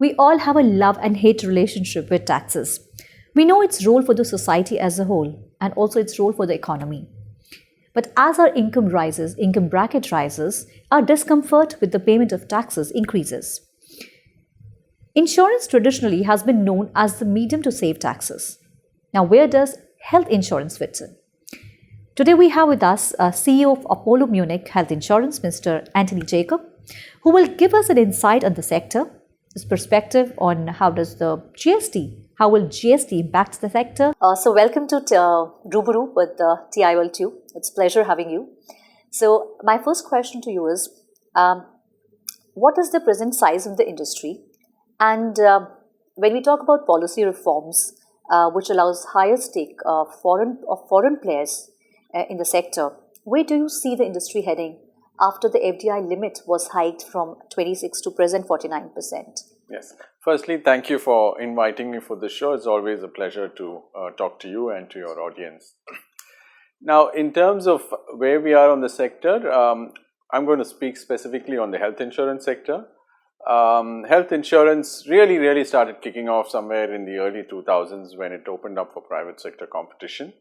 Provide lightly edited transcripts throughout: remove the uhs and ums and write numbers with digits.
We all have a love and hate relationship with taxes. We know its role for the society as a whole and also its role for the economy. But as our income rises, income bracket rises, our discomfort with the payment of taxes increases. Insurance traditionally has been known as the medium to save taxes. Now, where does health insurance fit in? Today we have with us CEO of Apollo Munich Health Insurance, Mr. Antony Jacob, who will give us an insight on the sector, his perspective on how will GST impact the sector. So welcome to Rubaru with the TIOL Tube. It's a pleasure having you. So my first question to you is, what is the present size of the industry? And when we talk about policy reforms, which allows higher stake of foreign players in the sector, where do you see the industry heading after the FDI limit was hiked from 26 to present 49%? Yes. Firstly, thank you for inviting me for this show. It's always a pleasure to talk to you and to your audience. Now, in terms of where we are on the sector, I'm going to speak specifically on the health insurance sector. Health insurance really started kicking off somewhere in the early 2000s when it opened up for private sector competition.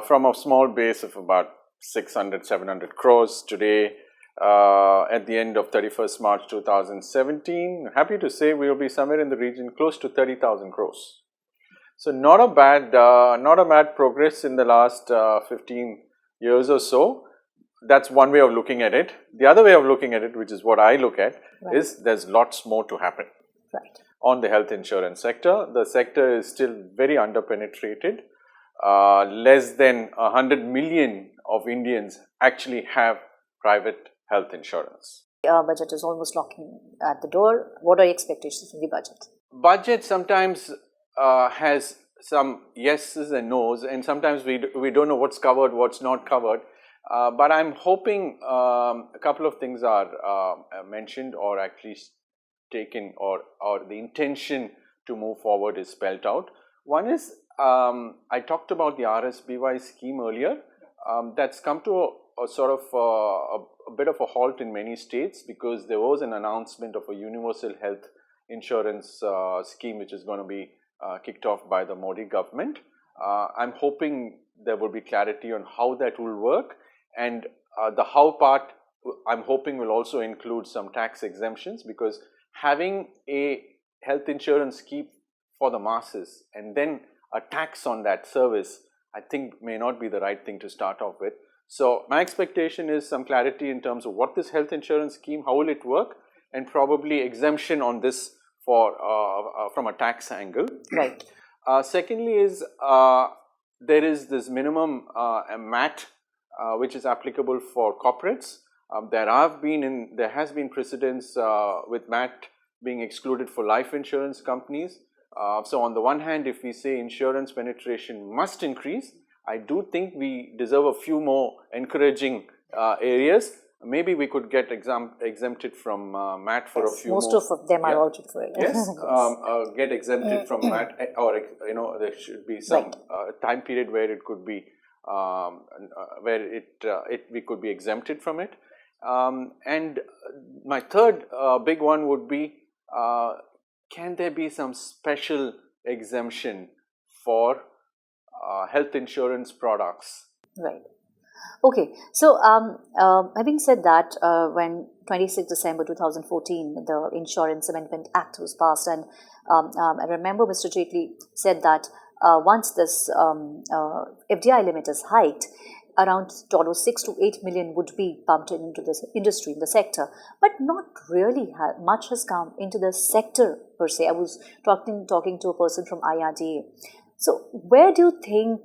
From a small base of about 600-700 crores today, at the end of 31st March 2017, happy to say we will be somewhere in the region close to 30,000 crores. So not a bad progress in the last 15 years or so. That's one way of looking at it. The other way of looking at it, which is what I look at, is there's lots more to happen on the health insurance sector. The sector is still very underpenetrated. Less than 100 million of Indians actually have private health insurance. Budget is almost knocking at the door. What are your expectations from the budget? Budget sometimes has some yeses and nos, and sometimes we don't know what's covered, what's not covered. But I'm hoping a couple of things are mentioned or at least taken, or the intention to move forward is spelled out. One is, I talked about the RSBY scheme earlier. That's come to a sort of a bit of a halt in many states because there was an announcement of a universal health insurance scheme which is going to be kicked off by the Modi government. I'm hoping there will be clarity on how that will work, and the how part I'm hoping will also include some tax exemptions, because having a health insurance scheme for the masses and then a tax on that service, I think may not be the right thing to start off with. So my expectation is some clarity in terms of what this health insurance scheme, how will it work, and probably exemption on this for from a tax angle. Right. Secondly is there is this minimum MAT which is applicable for corporates. There has been precedents with MAT being excluded for life insurance companies. So on the one hand, if we say insurance penetration must increase, I do think we deserve a few more encouraging areas. Maybe we could get exempted from MAT for a few most more. Most of them are eligible for it. Yes, get exempted from MAT, or there should be some time period where it could be we could be exempted from it. And my third big one would be, can there be some special exemption for health insurance products? Right. Okay. So, having said that, when 26 December 2014, the Insurance Amendment Act was passed, and I remember Mr. Jaitley said that once this FDI limit is hiked, around $6 to 8 million would be pumped into this industry, in the sector, but not really much has come into the sector per se. I was talking to a person from IRDA. So where do you think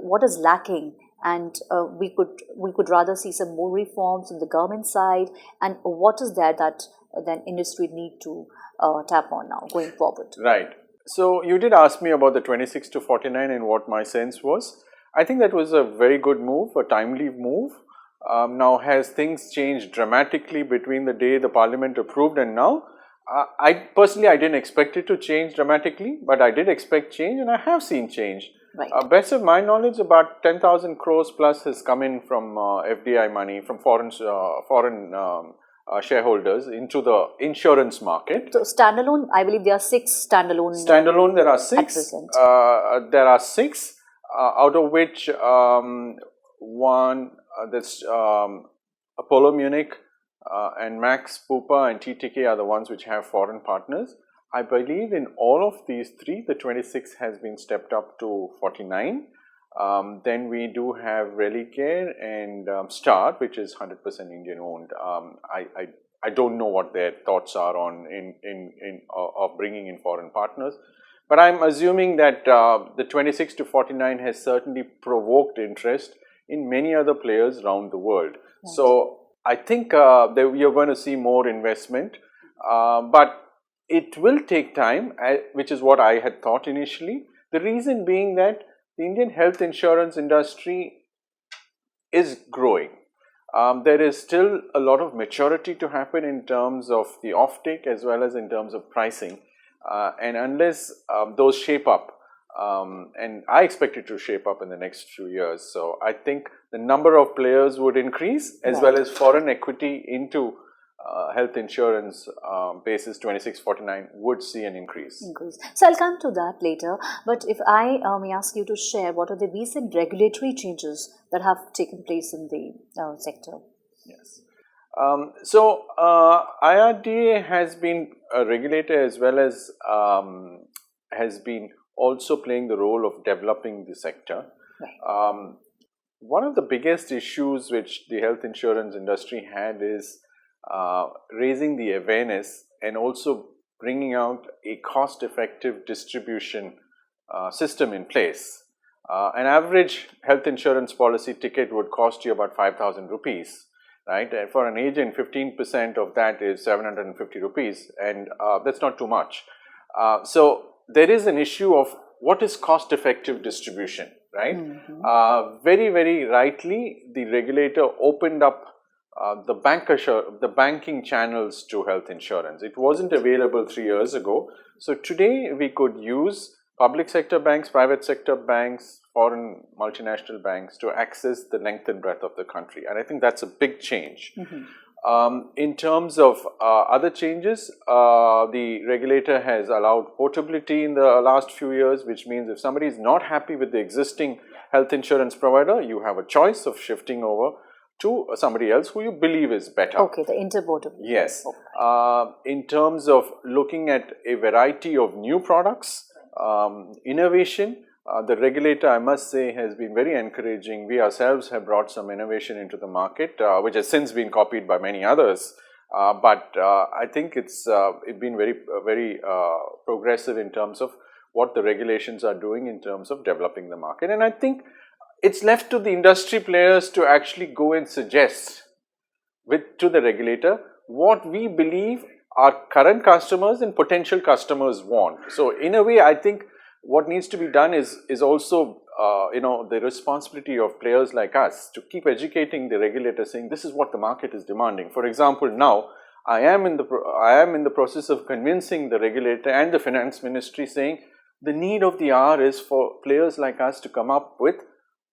what is lacking, and we could rather see some more reforms on the government side, and what is there that then industry need to tap on now going forward? Right. So you did ask me about the 26 to 49 and what my sense was. I think that was a very good move, a timely move. Now, has things changed dramatically between the day the parliament approved and now? I personally didn't expect it to change dramatically, but I did expect change, and I have seen change. Right. Best of my knowledge, about 10,000 crores plus has come in from FDI money, from foreign shareholders into the insurance market. So standalone, I believe there are 6 standalone. Standalone, there are 6. At present. There are 6, out of which one, that's Apollo Munich and Max Pupa and TTK are the ones which have foreign partners. I believe in all of these 3, the 26 has been stepped up to 49. Then we do have Relicare and Star, which is 100% Indian owned. I don't know what their thoughts are on of bringing in foreign partners, but I'm assuming that the 26 to 49 has certainly provoked interest in many other players around the world. Right. So I think you're going to see more investment, but it will take time, which is what I had thought initially. The reason being that the Indian health insurance industry is growing. There is still a lot of maturity to happen in terms of the offtake as well as in terms of pricing. And unless those shape up, and I expect it to shape up in the next few years. So I think the number of players would increase as well as foreign equity into health insurance basis 2649 would see an increase. So I'll come to that later, but if I may ask you to share what are the recent regulatory changes that have taken place in the sector? Yes. So IRDA has been a regulator as well as has been also playing the role of developing the sector. Right. One of the biggest issues which the health insurance industry had is raising the awareness and also bringing out a cost-effective distribution system in place. An average health insurance policy ticket would cost you about 5,000 rupees, right? And for an agent, 15% of that is 750 rupees, and that's not too much. So there is an issue of what is cost-effective distribution, right? Mm-hmm. Very, very rightly, the regulator opened up the banking channels to health insurance. It wasn't available 3 years ago. So today we could use public sector banks, private sector banks, foreign multinational banks to access the length and breadth of the country. And I think that's a big change. Mm-hmm. In terms of other changes, the regulator has allowed portability in the last few years, which means if somebody is not happy with the existing health insurance provider, you have a choice of shifting over to somebody else who you believe is better. Okay, the interportability. Yes. Okay. In terms of looking at a variety of new products, innovation, the regulator, I must say, has been very encouraging. We ourselves have brought some innovation into the market, which has since been copied by many others. But I think it's been very progressive in terms of what the regulations are doing in terms of developing the market. And I think it's left to the industry players to actually go and suggest to the regulator what we believe our current customers and potential customers want. So in a way, I think what needs to be done is also the responsibility of players like us to keep educating the regulator, saying this is what the market is demanding. For example, now I am in the process of convincing the regulator and the finance ministry, saying the need of the hour is for players like us to come up with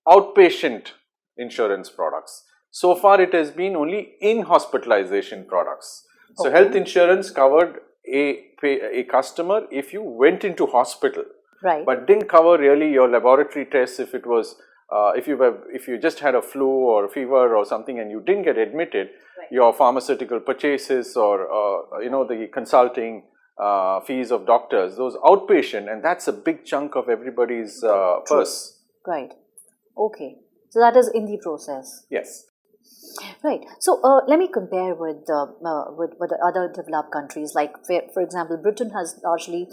outpatient insurance products. So far it has been only in-hospitalization products. So health insurance covered a customer if you went into hospital, right, but didn't cover really your laboratory tests. If it was if you just had a flu or a fever or something and you didn't get admitted, right, your pharmaceutical purchases or the consulting fees of doctors, those outpatient, and that's a big chunk of everybody's purse. Right. Okay, so that is in the process. Yes. Right. So let me compare with the other developed countries. Like for example, Britain has largely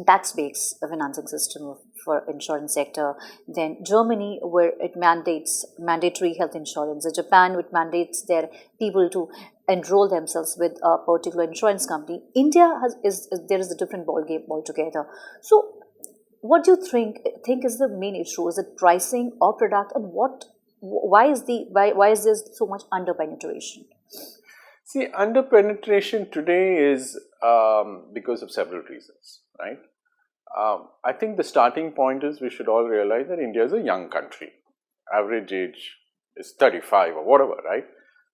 tax-based financing system for insurance sector. Then Germany, where it mandates mandatory health insurance. Japan, which mandates their people to enroll themselves with a particular insurance company. India there is a different ballgame altogether. So what do you think is the main issue? Is it pricing or product, and why is there so much under-penetration? See, under-penetration today is because of several reasons, right? I think the starting point is we should all realize that India is a young country. Average age is 35 or whatever, right?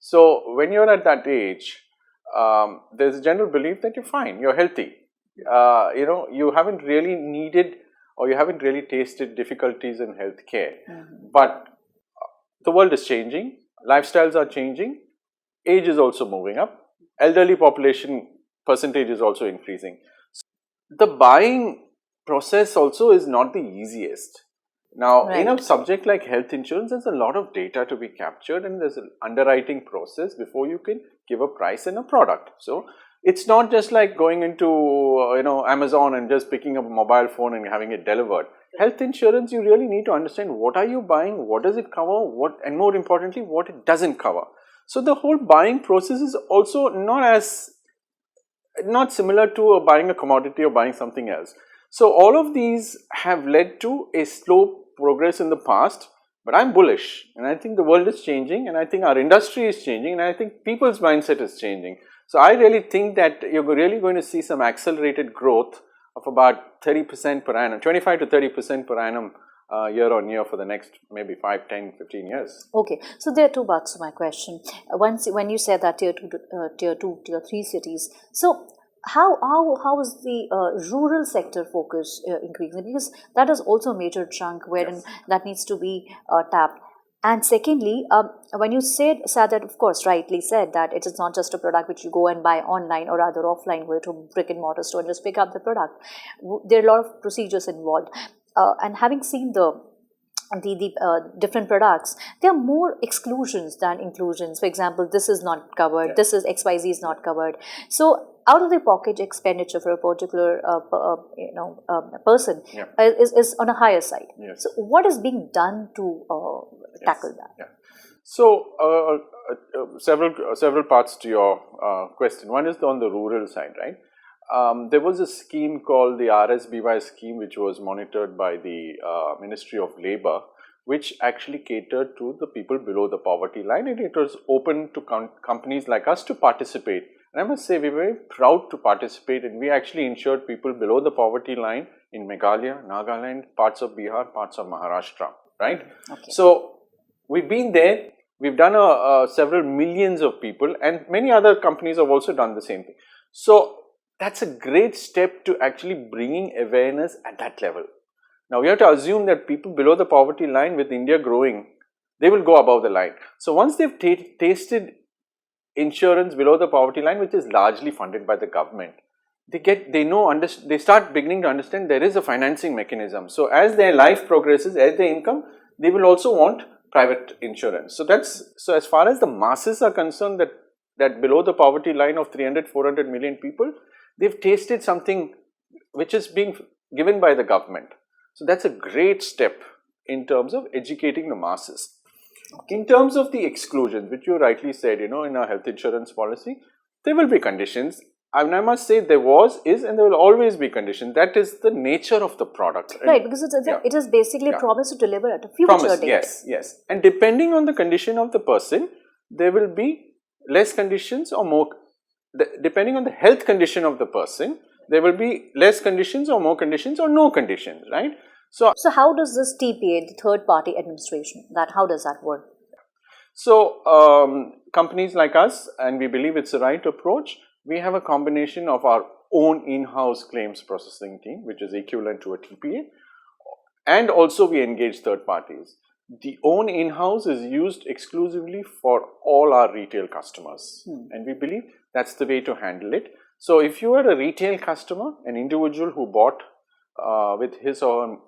So when you're at that age, there's a general belief that you're fine, you're healthy. You haven't really needed or you haven't really tasted difficulties in healthcare. But the world is changing, lifestyles are changing, age is also moving up, elderly population percentage is also increasing. The buying process also is not the easiest. Now, in a subject like health insurance, there's a lot of data to be captured and there's an underwriting process before you can give a price in a product. So, it's not just like going into Amazon and just picking up a mobile phone and having it delivered. Health insurance, you really need to understand what are you buying, what does it cover, and more importantly, what it doesn't cover. So, the whole buying process is also not similar to buying a commodity or buying something else. So, all of these have led to a slow progress in the past, but I'm bullish and I think the world is changing and I think our industry is changing and I think people's mindset is changing. So, I really think that you're really going to see some accelerated growth of about 30% per annum, 25 to 30% per annum year on year for the next maybe 5, 10, 15 years. Okay, so there are two parts to my question. When you said that tier 2, tier 3 cities, so how is the rural sector focus increasing? Because that is also a major chunk wherein that needs to be tapped. And secondly, when you said that, of course, rightly said that it is not just a product which you go and buy online or rather offline, go to brick and mortar store and just pick up the product. There are a lot of procedures involved. And having seen the different products, there are more exclusions than inclusions. For example, this is not covered, this is XYZ is not covered. So out of the pocket expenditure for a particular person is on a higher side. So what is being done to tackle that? So several parts to your question. One is on the rural side, right? There was a scheme called the RSBY scheme, which was monitored by the Ministry of Labour, which actually catered to the people below the poverty line, and it was open to companies like us to participate. And I must say, we're very proud to participate, and we actually insured people below the poverty line in Meghalaya, Nagaland, parts of Bihar, parts of Maharashtra, right? Okay. So, we've been there, we've done several millions of people, and many other companies have also done the same thing. So, that's a great step to actually bringing awareness at that level. Now, we have to assume that people below the poverty line, with India growing, they will go above the line. So, once they've tasted insurance below the poverty line, which is largely funded by the government, they start beginning to understand there is a financing mechanism. So, as their life progresses, as their income, they will also want private insurance. So, as far as the masses are concerned, that below the poverty line of 300-400 million people, they've tasted something which is being given by the government. So, that's a great step in terms of educating the masses. In terms of the exclusions, which you rightly said, in our health insurance policy, there will be conditions. I must say there is and there will always be conditions. That is the nature of the product. Right, because it is basically a promise to deliver at a future date. Yes. And depending on the condition of the person, there will be less conditions or more. Depending on the health condition of the person, there will be less conditions or more conditions or no conditions, right? So how does this TPA, the third party administration, how does that work? So, companies like us, and we believe it's the right approach, we have a combination of our own in-house claims processing team, which is equivalent to a TPA, and also we engage third parties. The own in-house is used exclusively for all our retail customers, and we believe that's the way to handle it. So, if you are a retail customer, an individual who bought with his or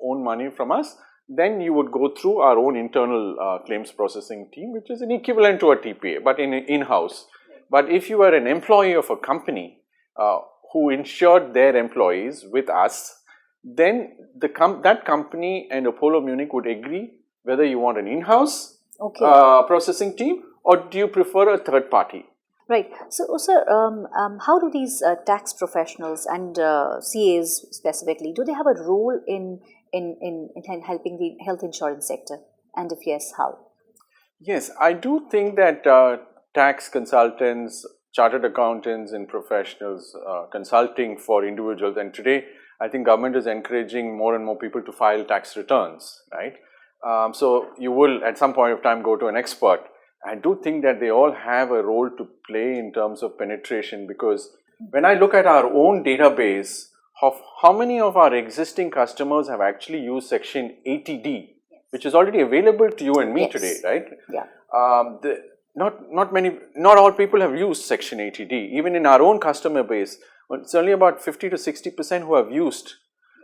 own money from us, then you would go through our own internal claims processing team, which is an equivalent to a TPA, but in-house. But if you are an employee of a company who insured their employees with us, then that company and Apollo Munich would agree whether you want an in-house processing team or do you prefer a third party. Right. So, sir, how do these tax professionals and CAs specifically, do they have a role in helping the health insurance sector? And if yes, how? Yes, I do think that tax consultants, chartered accountants and professionals consulting for individuals, and today I think government is encouraging more and more people to file tax returns, right? So you will at some point of time go to an expert. I do think that they all have a role to play in terms of penetration, because when I look at our own database of how many of our existing customers have actually used Section 80D, which is already available to you and me today, right? Yeah. Not all people have used Section 80D. Even in our own customer base, it's only about 50 to 60% who have used.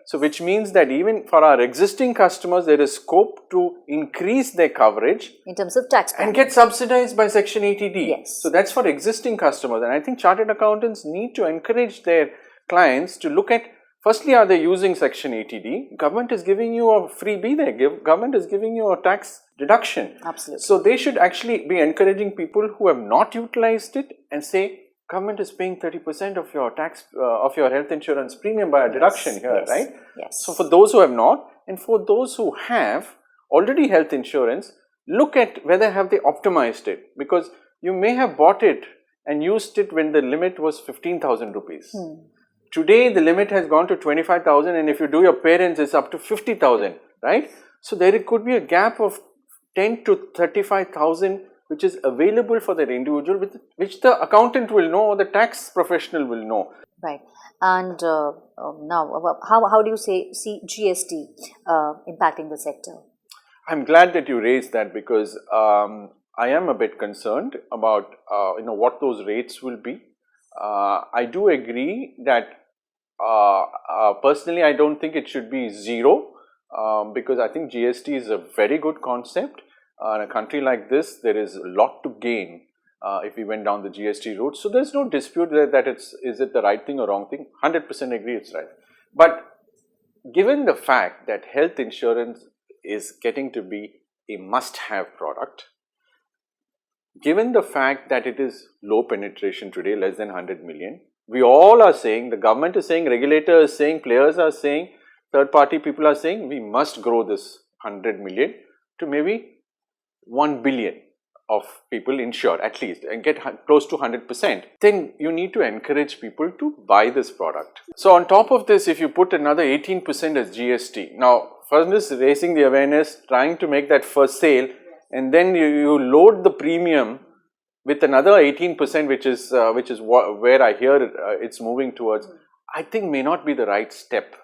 So which means that even for our existing customers, there is scope to increase their coverage in terms of tax and get subsidized by Section 80D. Yes. So that's for existing customers, and I think chartered accountants need to encourage their clients to look at, firstly, are they using Section 80D? Government is giving you a freebie there. Government is giving you a tax deduction. Absolutely. So they should actually be encouraging people who have not utilized it and say, government is paying 30% of your tax, of your health insurance premium by a deduction here, right? Yes. So for those who have not, and for those who have already health insurance, look at whether have they optimized it, because you may have bought it and used it when the limit was 15,000 rupees. Today the limit has gone to 25,000, and if you do your parents, it's up to 50,000, right? So there could be a gap of 10 to 35,000 which is available for that individual, which the accountant will know or the tax professional will know. Right. And now, how do you see GST impacting the sector? I'm glad that you raised that, because I am a bit concerned about what those rates will be. I do agree that personally I don't think it should be zero, because I think GST is a very good concept. In a country like this, there is a lot to gain if we went down the GST route. So there's no dispute that is it the right thing or wrong thing. 100% agree it's right. But given the fact that health insurance is getting to be a must-have product, given the fact that it is low penetration today, less than 100 million, we all are saying, the government is saying, regulator is saying, players are saying, third-party people are saying, we must grow this 100 million to maybe 1 billion of people insured at least and get close to 100%. Then you need to encourage people to buy this product. So on top of this, if you put another 18% as GST, now first is raising the awareness, trying to make that first sale, and then you load the premium with another 18%, which is where I hear it's moving towards, I think may not be the right step.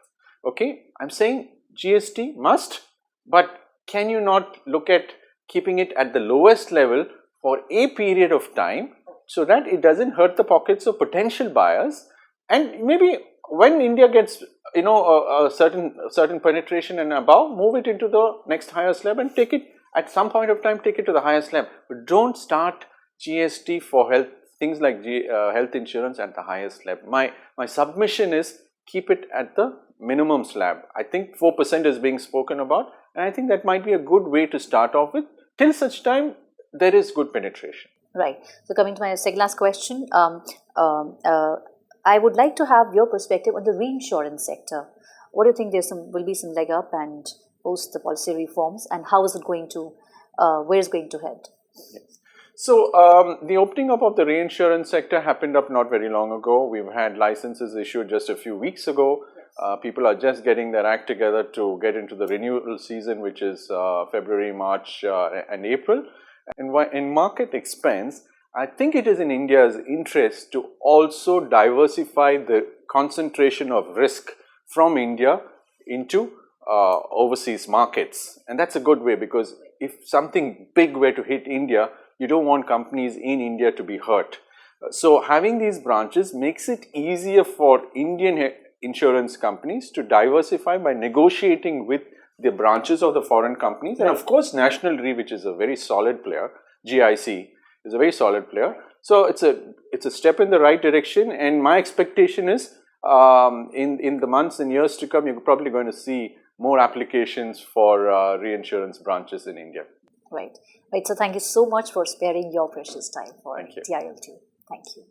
Okay, I'm saying GST must, but can you not look at keeping it at the lowest level for a period of time so that it doesn't hurt the pockets of potential buyers, and maybe when India gets a certain penetration and above, move it into the next higher slab and take it at some point of time, take it to the higher slab. But don't start GST for health, things like health insurance at the highest slab. My submission is keep it at the minimum slab. I think 4% is being spoken about, and I think that might be a good way to start off with till such time there is good penetration. Right. So coming to my second last question, I would like to have your perspective on the reinsurance sector. What do you think will be some leg up and post the policy reforms, and how is it going to, where is it going to head? Yes. So the opening up of the reinsurance sector happened up not very long ago. We've had licenses issued just a few weeks ago. People are just getting their act together to get into the renewal season, which is February, March and April. And in market expense, I think it is in India's interest to also diversify the concentration of risk from India into overseas markets. And that's a good way, because if something big were to hit India, you don't want companies in India to be hurt. So having these branches makes it easier for Indian insurance companies to diversify by negotiating with the branches of the foreign companies. And of course, National Re, which is a very solid player, GIC is a very solid player. So it's a step in the right direction, and my expectation is in the months and years to come, you're probably going to see more applications for reinsurance branches in India. Right. Right. So thank you so much for sparing your precious time for TIOL Tube. Thank you.